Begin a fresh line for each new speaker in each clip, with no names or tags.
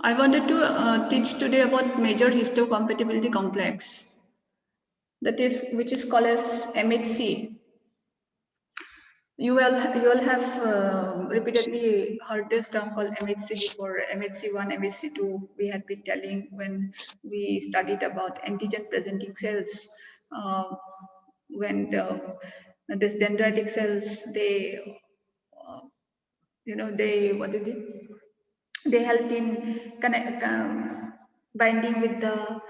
I wanted to teach today about major histocompatibility complex, that is, which is called as MHC. You will have repeatedly heard this term called MHC before. MHC1, MHC2. We had been telling when we studied about antigen presenting cells. Uh, when this dendritic cells, they they what did it? They helped in connect, binding with the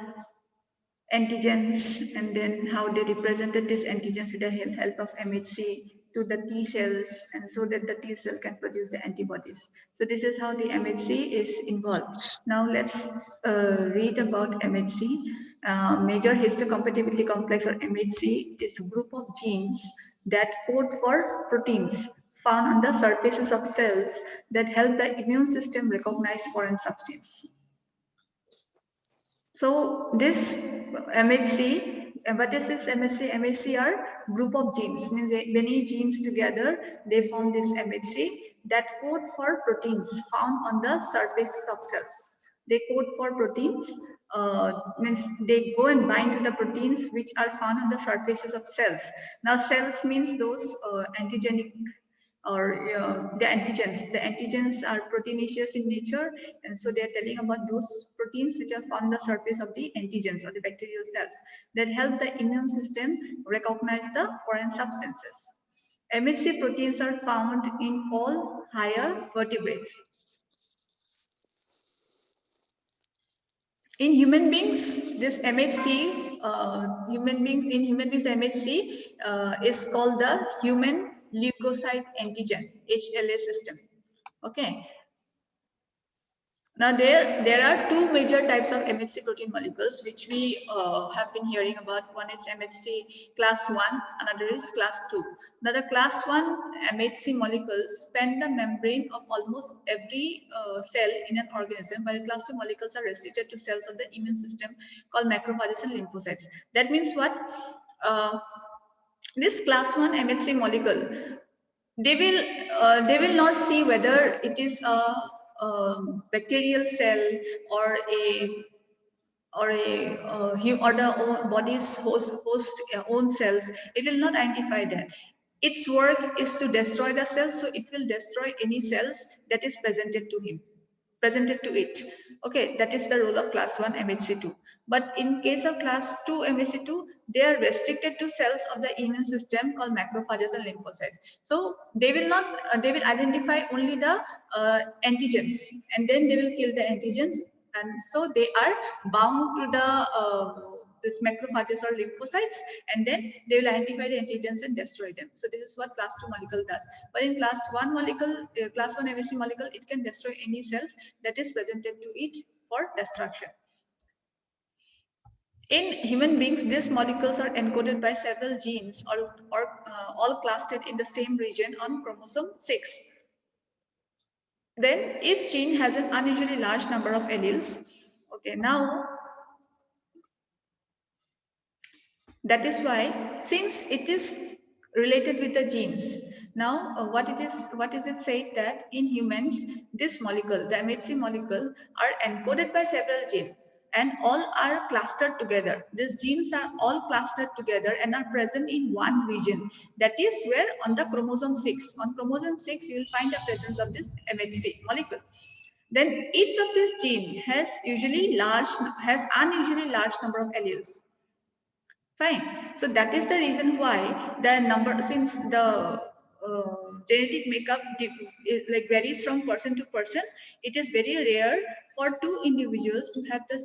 antigens, and then how they represented these antigens with the help of MHC to the T cells, and so that the T cell can produce the antibodies. So this is how the MHC is involved. Now let's read about MHC. Major histocompatibility complex, or MHC, is a group of genes that code for proteins found on the surfaces of cells that help the immune system recognize foreign substance. So this MHC, what is this MHC? MHC are group of genes, means many genes together, they form this MHC that code for proteins found on the surface of cells. They code for proteins, means they go and bind to the proteins which are found on the surfaces of cells. Now cells means those antigenic, or the antigens. The antigens are proteinaceous in nature, and so they are telling about those proteins which are found on the surface of the antigens or the bacterial cells that help the immune system recognize the foreign substances. MHC proteins are found in all higher vertebrates. In human beings, this MHC, in human beings, MHC is called the human leukocyte antigen, HLA system. Okay. Now there are two major types of MHC protein molecules which we have been hearing about. One is MHC class 1, another is class 2. Now the class 1 MHC molecules span the membrane of almost every cell in an organism, while class 2 molecules are restricted to cells of the immune system called macrophages and lymphocytes. That means what? Uh, this class 1 MHC molecule, they will not see whether it is bacterial cell or a or the body's own cells. It will not identify that. Its work is to destroy the cells, so it will destroy any cells that is presented to it. Okay, that is the role of class 1 MHC2. But in case of class 2 MHC2, they are restricted to cells of the immune system called macrophages and lymphocytes. So they will not, they will identify only the antigens, and then they will kill the antigens, and so they are bound to the this macrophages or lymphocytes, and then they will identify the antigens and destroy them. So this is what class 2 molecule does. But in class 1 molecule, class 1 MHC molecule, it can destroy any cells that is presented to it for destruction. In human beings, these molecules are encoded by several genes, or all clustered in the same region on chromosome 6. Then each gene has an unusually large number of alleles. Okay, now that is why, since it is related with the genes, now what is it said that in humans this molecule, the MHC molecule, are encoded by several genes and all are clustered together. These genes are all clustered together and are present in one region. That is where on the chromosome 6. On chromosome 6 you will find the presence of this MHC molecule. Then each of these genes has unusually large number of alleles. Fine. So that is the reason why the number, since the genetic makeup like varies from person to person, it is very rare for two individuals to have the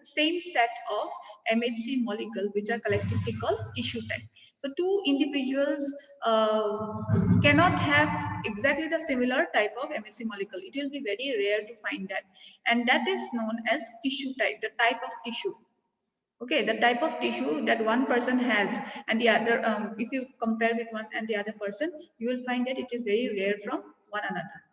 same set of MHC molecule, which are collectively called tissue type. So two individuals cannot have exactly the similar type of MHC molecule. It will be very rare to find that, and that is known as tissue type, the type of tissue. Okay, the type of tissue that one person has and the other, if you compare with one and the other person, you will find that it is very rare from one another.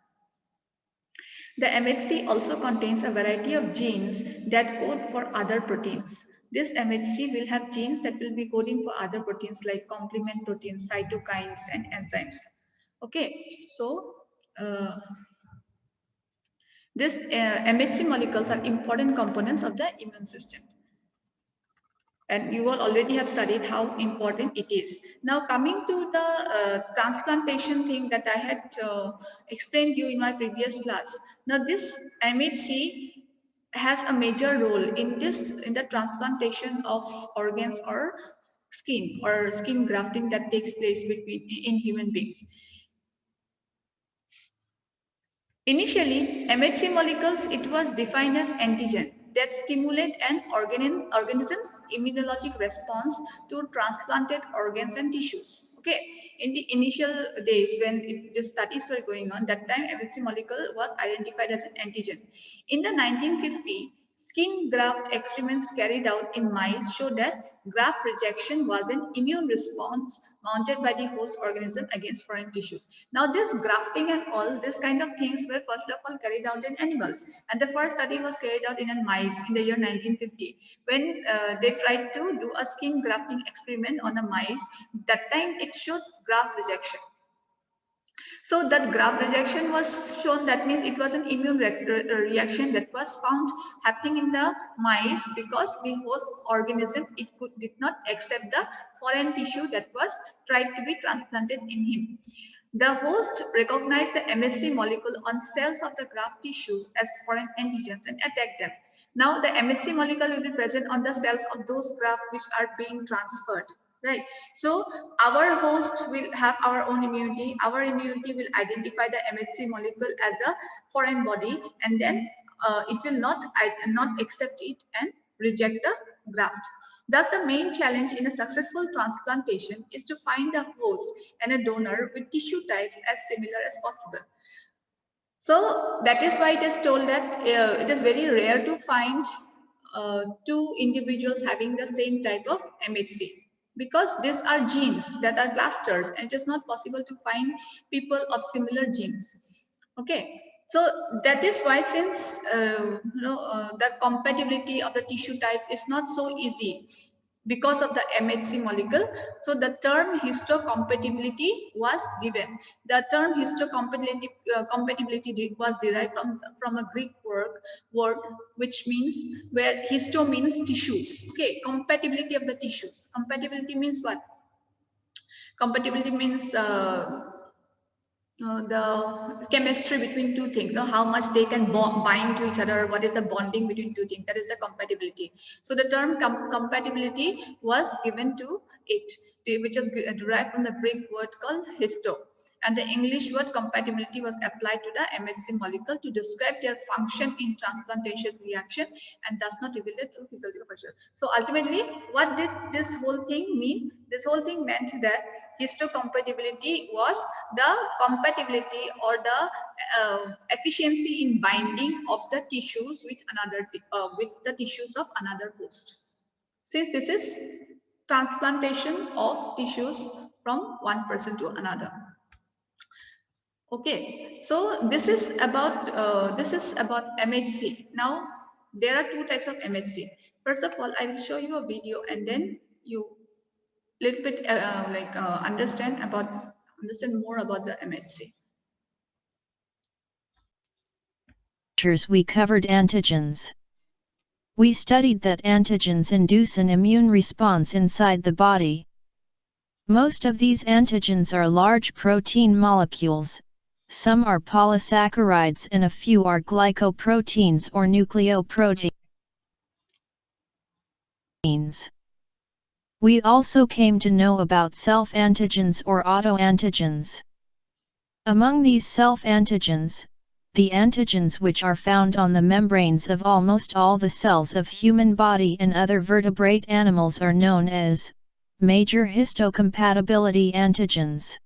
The MHC also contains a variety of genes that code for other proteins. This MHC will have genes that will be coding for other proteins like complement proteins, cytokines, and enzymes. Okay, so This MHC molecules are important components of the immune system. And you all already have studied how important it is. Now coming to the transplantation thing that I had explained you in my previous class. Now this MHC has a major role in the transplantation of organs or skin grafting that takes place in human beings. Initially, MHC molecules, it was defined as antigen that stimulate an organism's immunologic response to transplanted organs and tissues. Okay, in the initial days when the studies were going on, that time MHC molecule was identified as an antigen. In the 1950s, skin graft experiments carried out in mice showed that graft rejection was an immune response mounted by the host organism against foreign tissues. Now this grafting and all this kind of things were first of all carried out in animals, and the first study was carried out in a mice in the year 1950 when they tried to do a skin grafting experiment on a mice. That time it showed graft rejection. So that graft rejection was shown, that means it was an immune reaction that was found happening in the mice because the host organism, did not accept the foreign tissue that was tried to be transplanted in him. The host recognized the MHC molecule on cells of the graft tissue as foreign antigens and attacked them. Now the MHC molecule will be present on the cells of those grafts which are being transferred. Right. So our host will have our own immunity. Our immunity will identify the MHC molecule as a foreign body, and then it will not accept it and reject the graft. Thus, the main challenge in a successful transplantation is to find a host and a donor with tissue types as similar as possible. So that is why it is told that it is very rare to find two individuals having the same type of MHC, because these are genes that are clusters and it is not possible to find people of similar genes. Okay, so that is why, since the compatibility of the tissue type is not so easy because of the MHC molecule, so the term histocompatibility was given. The term histocompatibility was derived from a Greek word which means, where histo means tissues. Okay, compatibility of the tissues. Compatibility means what? Compatibility means the chemistry between two things, how much they can bind to each other, what is the bonding between two things, that is the compatibility. So the term compatibility was given to it, which is derived from the Greek word called histo. And the English word compatibility was applied to the MHC molecule to describe their function in transplantation reaction and does not reveal the true physiological function. So ultimately, what did this whole thing mean? This whole thing meant that histocompatibility was the compatibility or the efficiency in binding of the tissues with the tissues of another host. Since this is transplantation of tissues from one person to another. Okay, so this is about MHC. Now there are two types of MHC. First of all, I will show you a video and then you little bit understand more about the MHC.
We covered antigens. We studied that antigens induce an immune response inside the body. Most of these antigens are large protein molecules, some are polysaccharides and a few are glycoproteins or nucleoproteins. We also came to know about self-antigens or autoantigens. Among these self-antigens, the antigens which are found on the membranes of almost all the cells of human body and other vertebrate animals are known as major histocompatibility antigens.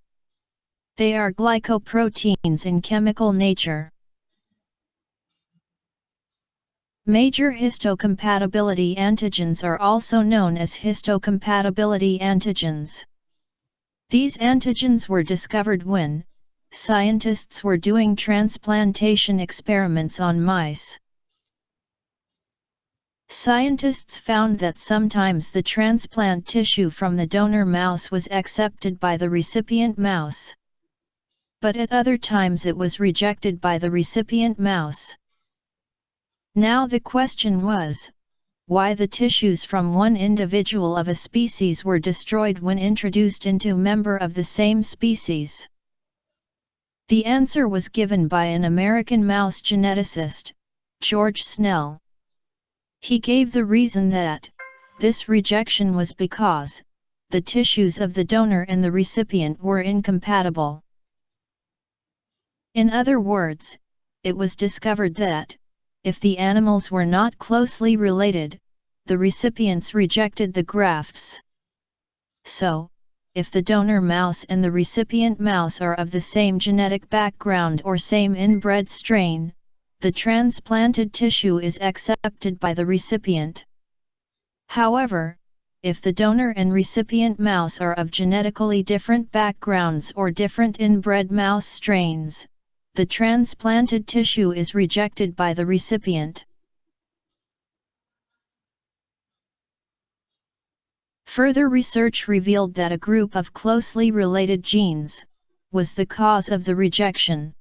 They are glycoproteins in chemical nature. Major histocompatibility antigens are also known as histocompatibility antigens. These antigens were discovered when scientists were doing transplantation experiments on mice. Scientists found that sometimes the transplant tissue from the donor mouse was accepted by the recipient mouse, but at other times it was rejected by the recipient mouse. Now the question was, why the tissues from one individual of a species were destroyed when introduced into a member of the same species. The answer was given by an American mouse geneticist, George Snell. He gave the reason that this rejection was because the tissues of the donor and the recipient were incompatible. In other words, it was discovered that if the animals were not closely related, the recipients rejected the grafts. So, if the donor mouse and the recipient mouse are of the same genetic background or same inbred strain, the transplanted tissue is accepted by the recipient. However, if the donor and recipient mouse are of genetically different backgrounds or different inbred mouse strains, the transplanted tissue is rejected by the recipient. Further research revealed that a group of closely related genes was the cause of the rejection.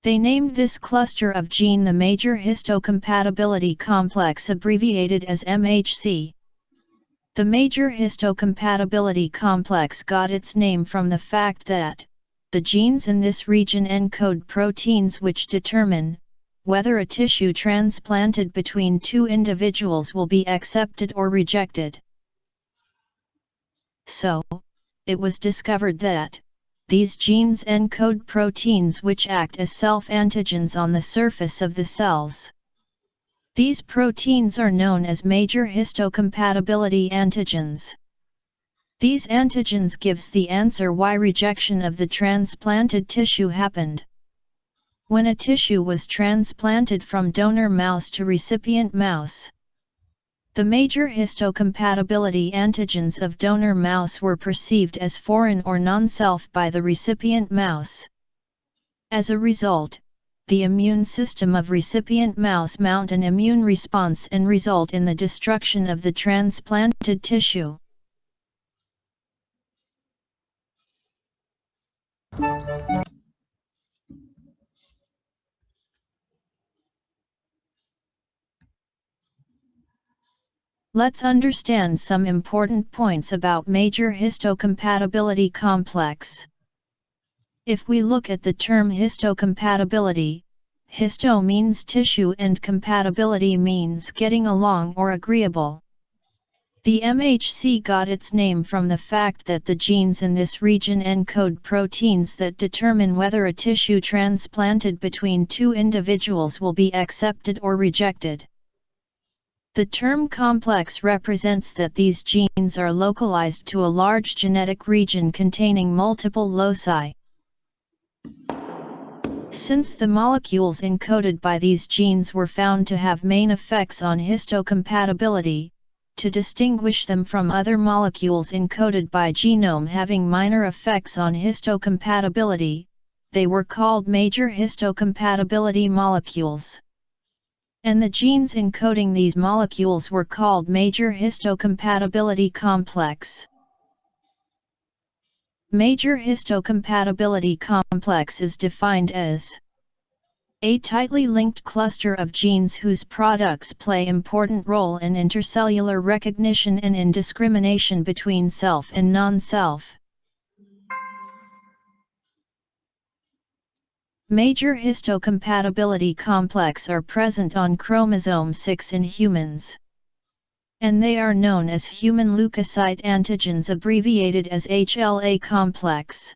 They named this cluster of gene the major histocompatibility complex, abbreviated as MHC. The major histocompatibility complex got its name from the fact that the genes in this region encode proteins which determine whether a tissue transplanted between two individuals will be accepted or rejected. So, it was discovered that these genes encode proteins which act as self-antigens on the surface of the cells. These proteins are known as major histocompatibility antigens. These antigens gives the answer why rejection of the transplanted tissue happened. When a tissue was transplanted from donor mouse to recipient mouse, the major histocompatibility antigens of donor mouse were perceived as foreign or non-self by the recipient mouse. As a result, the immune system of recipient mouse mount an immune response and result in the destruction of the transplanted tissue. Let's understand some important points about major histocompatibility complex. If we look at the term histocompatibility, histo means tissue and compatibility means getting along or agreeable. The MHC got its name from the fact that the genes in this region encode proteins that determine whether a tissue transplanted between two individuals will be accepted or rejected. The term complex represents that these genes are localized to a large genetic region containing multiple loci. Since the molecules encoded by these genes were found to have main effects on histocompatibility, to distinguish them from other molecules encoded by genome having minor effects on histocompatibility, they were called major histocompatibility molecules. And the genes encoding these molecules were called major histocompatibility complex. Major histocompatibility complex is defined as a tightly linked cluster of genes whose products play important role in intercellular recognition and in discrimination between self and non-self. Major histocompatibility complex are present on chromosome 6 in humans. And they are known as human leukocyte antigens, abbreviated as HLA complex.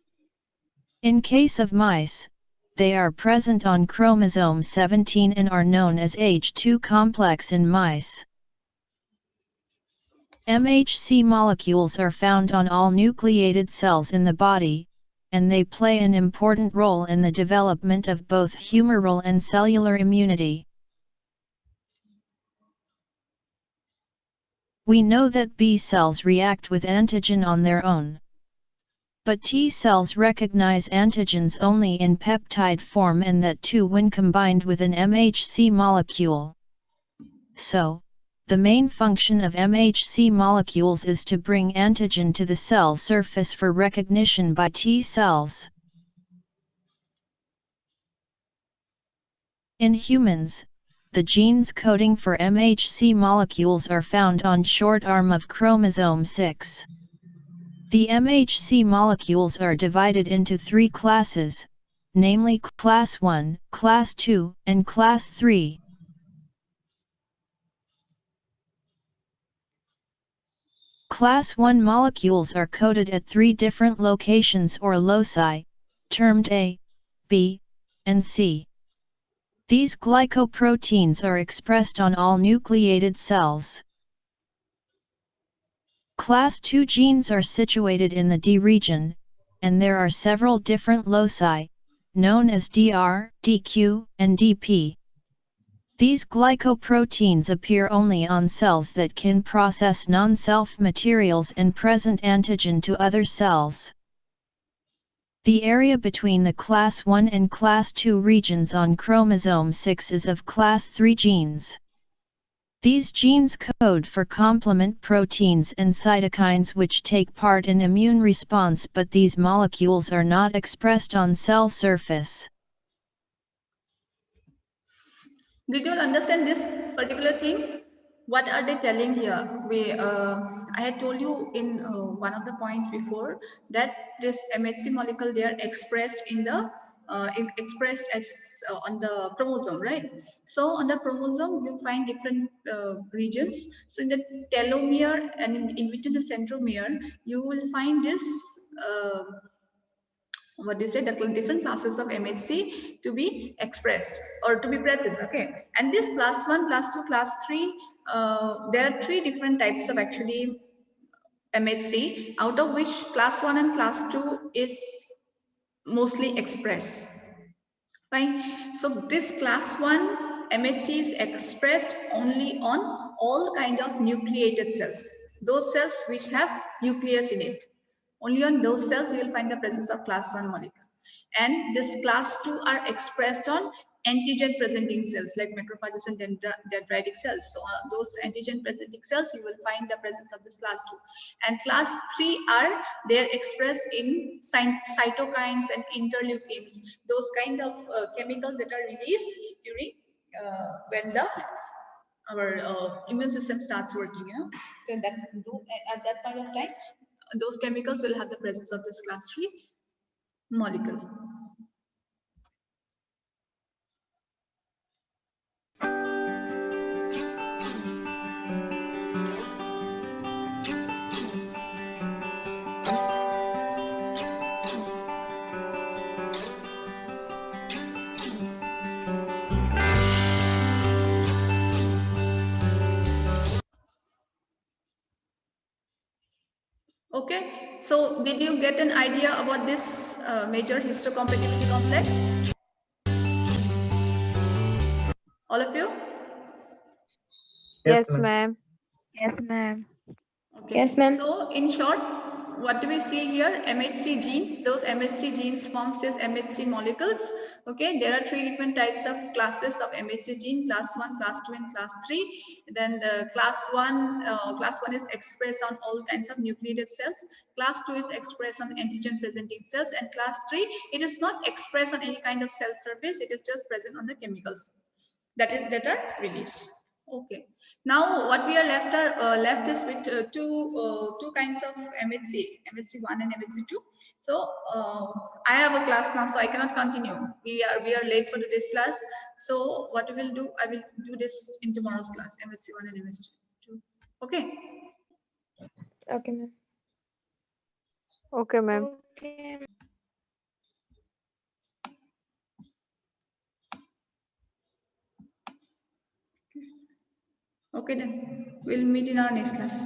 In case of mice, they are present on chromosome 17 and are known as H2 complex in mice. MHC molecules are found on all nucleated cells in the body, and they play an important role in the development of both humoral and cellular immunity. We know that B cells react with antigen on their own. But T cells recognize antigens only in peptide form, and that too when combined with an MHC molecule. So, the main function of MHC molecules is to bring antigen to the cell surface for recognition by T cells. In humans, the genes coding for MHC molecules are found on short arm of chromosome 6. The MHC molecules are divided into 3 classes, namely Class 1, Class 2, and Class 3. Class 1 molecules are coded at 3 different locations or loci, termed A, B, and C. These glycoproteins are expressed on all nucleated cells. Class 2 genes are situated in the D region, and there are several different loci, known as DR, DQ, and DP. These glycoproteins appear only on cells that can process non-self materials and present antigen to other cells. The area between the Class 1 and Class 2 regions on chromosome 6 is of Class 3 genes. These genes code for complement proteins and cytokines which take part in immune response, but these molecules are not expressed on cell surface.
Did you all understand this particular thing? What are they telling here? I had told you in one of the points before that this MHC molecule, they are expressed in the expressed as on the chromosome, right? So on the chromosome, you find different regions. So in the telomere and in between the centromere, you will find this. What do you say, the different classes of MHC to be expressed or to be present. Okay, and this class 1, class 2, class 3, there are 3 different types of actually MHC, out of which class 1 and class 2 is mostly expressed. Fine. So this class 1 MHC is expressed only on all kind of nucleated cells, those cells which have nucleus in it. Only on those cells you will find the presence of class 1 molecule. And this class 2 are expressed on antigen presenting cells like macrophages and dendritic cells. So those antigen presenting cells, you will find the presence of this class 2. And class 3 are, they're expressed in cytokines and interleukins, those kind of chemicals that are released during when the our immune system starts working, you know. So that at that point of time, those chemicals will have the presence of this class 3 molecule. Okay, so did you get an idea about this major histocompatibility complex? All of you?
Yes, ma'am.
Yes, ma'am.
Okay.
Yes, ma'am.
So in short, what do we see here? MHC genes. Those MHC genes forms these MHC molecules. Okay. There are 3 different types of classes of MHC gene: class 1, class 2, and class 3. Then the class 1 is expressed on all kinds of nucleated cells. Class 2 is expressed on antigen presenting cells, and class 3, it is not expressed on any kind of cell surface. It is just present on the chemicals that are released. Okay. Now what we are left is with two kinds of MHC 1 and MHC 2. So I have a class now, so I cannot continue. We are late for today's class. So what we will do, I will do this in tomorrow's class, MHC 1 and MHC 2. Okay.
Okay, ma'am.
Okay, ma'am.
Okay then. We'll meet in our next class.